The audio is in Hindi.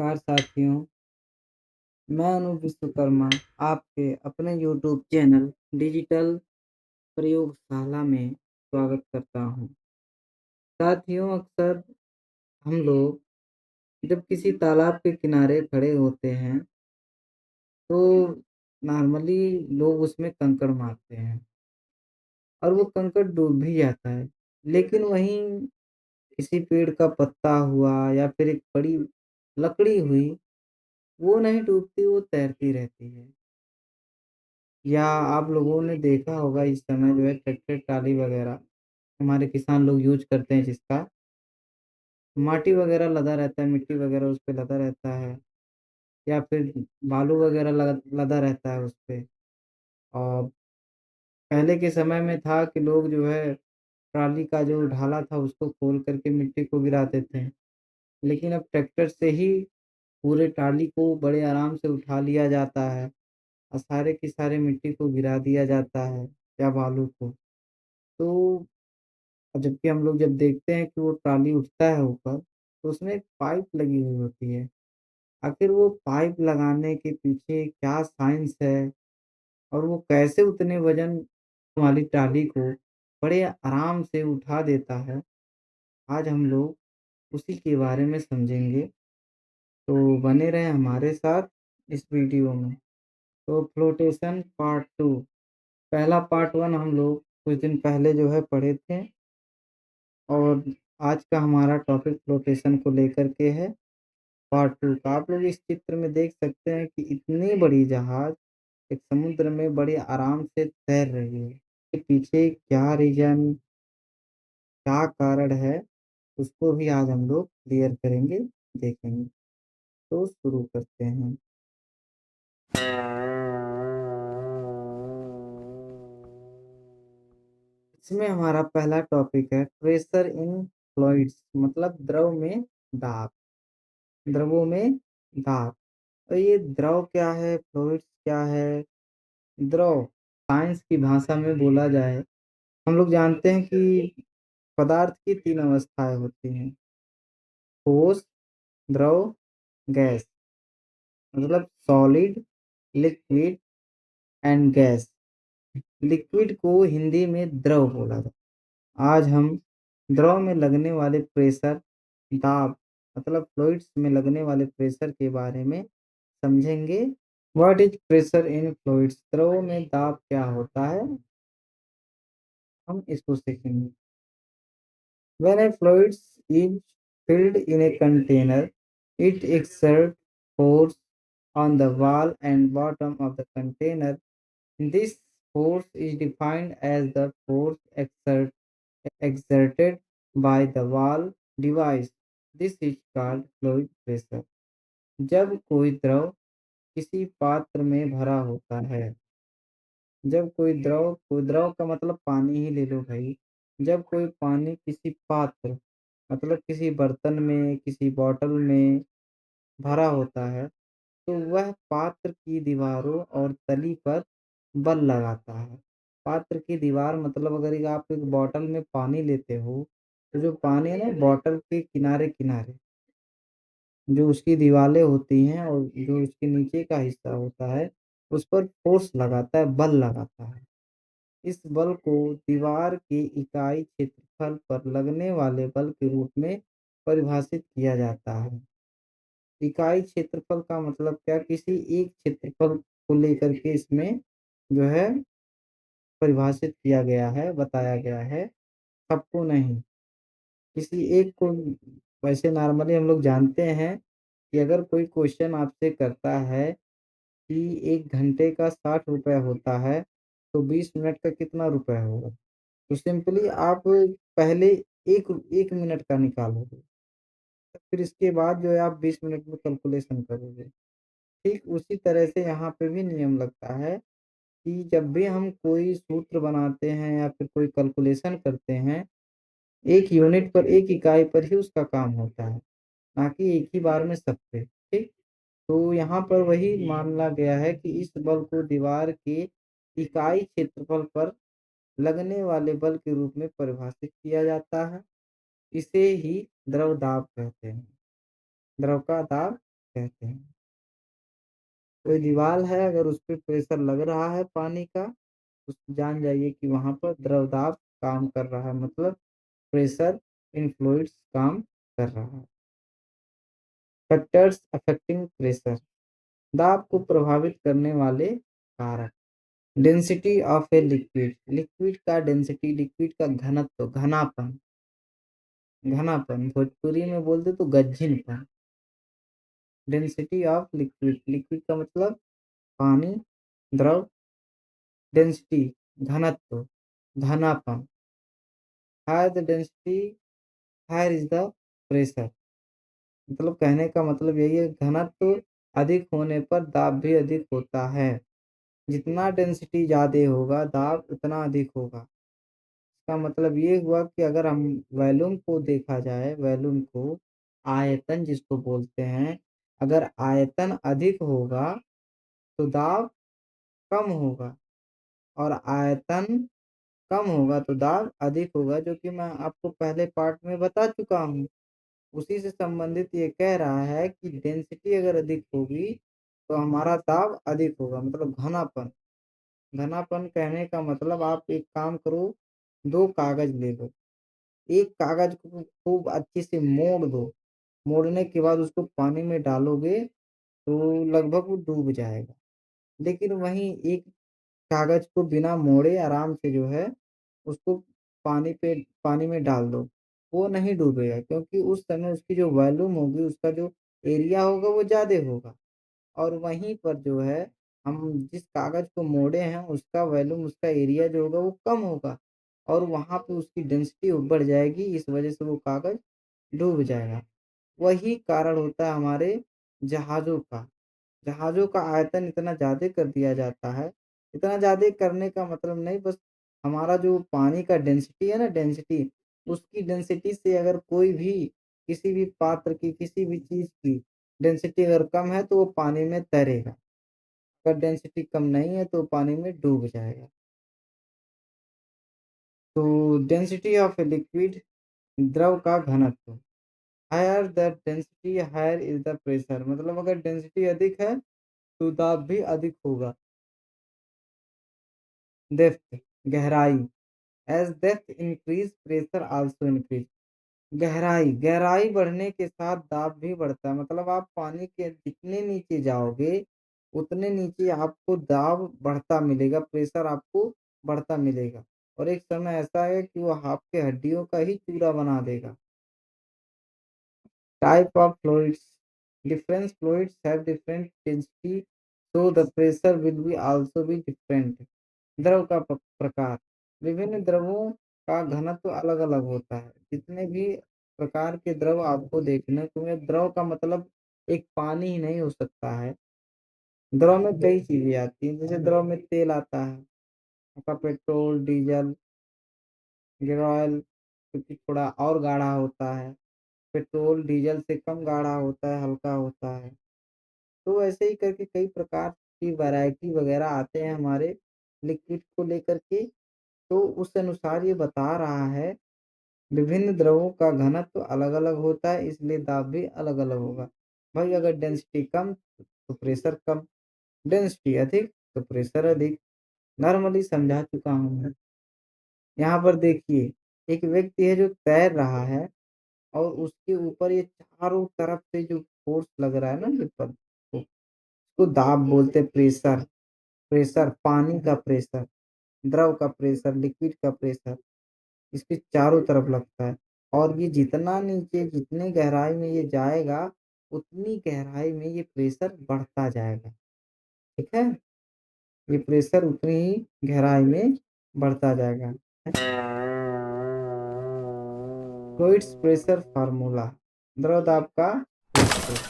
नमस्कार साथियों, मैं अनूप विश्वकर्मा आपके अपने यूट्यूब चैनल डिजिटल प्रयोगशाला में स्वागत करता हूँ। साथियों, अक्सर हम लोग जब किसी तालाब के किनारे खड़े होते हैं, तो नॉर्मली लोग उसमें कंकड़ मारते हैं और वो कंकड़ डूब भी जाता है। लेकिन वहीं किसी पेड़ का पत्ता हुआ या फिर एक बड़ी लकड़ी हुई, वो नहीं डूबती, वो तैरती रहती है। या आप लोगों ने देखा होगा इस समय जो है ट्रैक्टर ट्राली वगैरह हमारे किसान लोग यूज़ करते हैं, जिसका माटी वगैरह लदा रहता है, मिट्टी वगैरह उस पे लदा रहता है या फिर बालू वगैरह लदा रहता है उस पे। और पहले के समय में था कि लोग जो है ट्राली का जो ढाला था उसको खोल करके मिट्टी को गिराते थे। लेकिन अब ट्रैक्टर से ही पूरे ट्राली को बड़े आराम से उठा लिया जाता है और सारे की सारे मिट्टी को गिरा दिया जाता है या बालू को। तो और जबकि हम लोग जब देखते हैं कि वो ट्रॉली उठता है ऊपर, तो उसमें एक पाइप लगी हुई होती है। आखिर वो पाइप लगाने के पीछे क्या साइंस है और वो कैसे उतने वज़न वाली ट्रॉली को बड़े आराम से उठा देता है, आज हम लोग उसी के बारे में समझेंगे। तो बने रहें हमारे साथ इस वीडियो में। तो फ्लोटेशन पार्ट 2, पहला पार्ट 1 हम लोग कुछ दिन पहले जो है पढ़े थे और आज का हमारा टॉपिक फ्लोटेशन को लेकर के है। पार्ट 2 का आप लोग इस चित्र में देख सकते हैं कि इतनी बड़ी जहाज एक समुद्र में बड़े आराम से तैर रही है। इसके पीछे क्या रीज़न, क्या कारण है, उसको भी आज हम लोग क्लियर करेंगे, देखेंगे। तो शुरू करते हैं। इसमें हमारा पहला टॉपिक है प्रेशर इन फ्लूइड्स, मतलब द्रव में दाब, द्रवों में दाब। तो ये द्रव क्या है, फ्लूइड्स क्या है? द्रव साइंस की भाषा में बोला जाए, हम लोग जानते हैं कि पदार्थ की 3 अवस्थाएँ होती हैं, ठोस, द्रव, गैस। मतलब solid, liquid and gas. Liquid को हिंदी में द्रव बोला जाता है। आज हम द्रव में लगने वाले प्रेशर, दाब, मतलब फ्लूइड्स में लगने वाले प्रेशर के बारे में समझेंगे। What is pressure in fluids? द्रव में दाब क्या होता है, हम इसको सीखेंगे। When a fluid is filled in a container, it exerts force on the wall and bottom of the container. This force is defined as the force exerted by the wall device. This is called fluid pressure. जब कोई द्रव किसी पात्र में भरा होता है, जब कोई द्रव का मतलब पानी ही ले लो भाई। जब कोई पानी किसी पात्र, मतलब किसी बर्तन में, किसी बॉटल में भरा होता है, तो वह पात्र की दीवारों और तली पर बल लगाता है। पात्र की दीवार मतलब अगर एक आप एक बॉटल में पानी लेते हो, तो जो पानी है ना बॉटल के किनारे-किनारे जो उसकी दीवारें होती हैं और जो उसके नीचे का हिस्सा होता है, उस पर फ़ोर्स लगाता है, बल लगाता है। इस बल को दीवार की इकाई क्षेत्रफल पर लगने वाले बल के रूप में परिभाषित किया जाता है। इकाई क्षेत्रफल का मतलब क्या? किसी एक क्षेत्रफल को लेकर के इसमें जो है परिभाषित किया गया है, बताया गया है, सबको नहीं। किसी एक को वैसे नॉर्मली हम लोग जानते हैं कि अगर कोई क्वेश्चन आपसे करता है कि 1 घंटे का 60 रुपए होता है, तो 20 मिनट का कितना रुपए होगा? तो सिंपली आप पहले 1 मिनट का निकालोगे, फिर इसके बाद जो है आप 20 मिनट में कैलकुलेशन करोगे। ठीक उसी तरह से यहाँ पे भी नियम लगता है कि जब भी हम कोई सूत्र बनाते हैं या फिर कोई कैलकुलेशन करते हैं, 1 यूनिट पर, 1 इकाई पर ही उसका काम होता है, ना कि एक ही बार में सब पे, ठीक? तो यहाँ पर वही माना गया है कि इस बल को दीवार के इकाई क्षेत्रफल पर लगने वाले बल के रूप में परिभाषित किया जाता है। इसे ही द्रव दाब कहते हैं। द्रव का दाब कहते हैं। कोई दीवार है, अगर उस पे प्रेशर लग रहा है पानी का, तो जान जाइए कि वहाँ पर द्रव दाब काम कर रहा है, मतलब प्रेशर इन फ्लूइड्स काम कर रहा है। फैक्टर्स अफेक्टिंग प्रेशर, दाब को प्रभावित करने वाले कारक। Density of a liquid, liquid का डेंसिटी, लिक्विड का घनत्व, घनापन, घनापन भोजपुरी में बोलते तो गज्जिनपन। डेंसिटी ऑफ लिक्विड, लिक्विड का मतलब पानी, द्रव, डेंसिटी घनत्व, घनापन। Higher the density higher is the pressure, मतलब कहने का मतलब यही है, घनत्व अधिक होने पर दाब भी अधिक होता है। जितना डेंसिटी ज़्यादा होगा दाब उतना अधिक होगा। इसका मतलब ये हुआ कि अगर हम वॉल्यूम को देखा जाए, वॉल्यूम को, आयतन जिसको बोलते हैं, अगर आयतन अधिक होगा तो दाब कम होगा, और आयतन कम होगा तो दाब अधिक होगा, जो कि मैं आपको पहले पार्ट में बता चुका हूँ। उसी से संबंधित ये कह रहा है कि डेंसिटी अगर अधिक होगी तो हमारा दाब अधिक होगा, मतलब घनापन। घनापन कहने का मतलब आप एक काम करो, 2 कागज़ ले लो, एक कागज़ को खूब अच्छे से मोड़ दो, मोड़ने के बाद उसको पानी में डालोगे तो लगभग वो डूब जाएगा। लेकिन वहीं एक कागज़ को बिना मोड़े आराम से जो है उसको पानी में डाल दो, वो नहीं डूबेगा, क्योंकि उस समय उसकी जो वॉल्यूम होगी, उसका जो एरिया होगा वो ज़्यादा होगा। और वहीं पर जो है हम जिस कागज़ को मोड़े हैं उसका वॉल्यूम, उसका एरिया जो होगा वो कम होगा, और वहाँ पे उसकी डेंसिटी बढ़ जाएगी, इस वज़ह से वो कागज़ डूब जाएगा। वही कारण होता है हमारे जहाज़ों का। जहाज़ों का आयतन इतना ज़्यादा कर दिया जाता है, इतना ज़्यादा करने का मतलब नहीं, बस हमारा जो पानी का डेंसिटी है ना, डेंसिटी, उसकी डेंसिटी से अगर कोई भी किसी भी पात्र की, किसी भी चीज़ की डेंसिटी अगर कम है तो वो पानी में तैरेगा, अगर डेंसिटी कम नहीं है तो पानी में डूब जाएगा। तो डेंसिटी ऑफ ए लिक्विड, द्रव का घनत्व। Higher the density higher is the pressure, मतलब अगर डेंसिटी अधिक है तो दाब भी अधिक होगा। डेप्थ, गहराई, as depth increase pressure also increase. गहराई, गहराई बढ़ने के साथ दाब भी बढ़ता है, मतलब आप पानी के जितने नीचे जाओगे उतने नीचे आपको दाब बढ़ता मिलेगा, प्रेशर आपको बढ़ता मिलेगा, और एक समय ऐसा है कि वो आपके हड्डियों का ही चूरा बना देगा। Type of fluids, different fluids have different density, so the pressure will be also be different. द्रव का प्रकार, विभिन्न द्रवों का घनत्व अलग अलग होता है। जितने भी प्रकार के द्रव आपको देखने को मिले, द्रव का मतलब एक पानी ही नहीं हो सकता है। द्रव में कई चीजें आती हैं, जैसे द्रव में तेल आता है, आपका पेट्रोल, डीजल, गियर ऑयल, क्योंकि थोड़ा और गाढ़ा होता है। पेट्रोल डीजल से कम गाढ़ा होता है, हल्का होता है। तो ऐसे ही करके कई प्रकार की वैरायटी वगैरह आते हैं हमारे लिक्विड को लेकर के, तो उस अनुसार ये बता रहा है विभिन्न द्रवों का घनत्व अलग-अलग होता है, इसलिए दाब भी अलग-अलग होगा। भाई अगर डेंसिटी कम तो प्रेशर कम, डेंसिटी अधिक तो प्रेशर अधिक। नॉर्मली समझा चुका हूँ मैं। यहाँ पर देखिए, एक व्यक्ति है जो तैर रहा है और उसके ऊपर ये चारों तरफ से जो फ़ोर्स लग रहा है ना, जो पर उसको दाब बोलते हैं, प्रेशर। प्रेशर, पानी का प्रेशर, द्रव का प्रेशर, लिक्विड का प्रेशर, इसके चारों तरफ लगता है, और ये जितना नीचे, जितनी गहराई में ये जाएगा, उतनी गहराई में ये प्रेशर बढ़ता जाएगा, ठीक है? ये प्रेशर उतनी ही गहराई में बढ़ता जाएगा। फ्लूइड्स प्रेशर फार्मूला, द्रव दाब का सूत्र।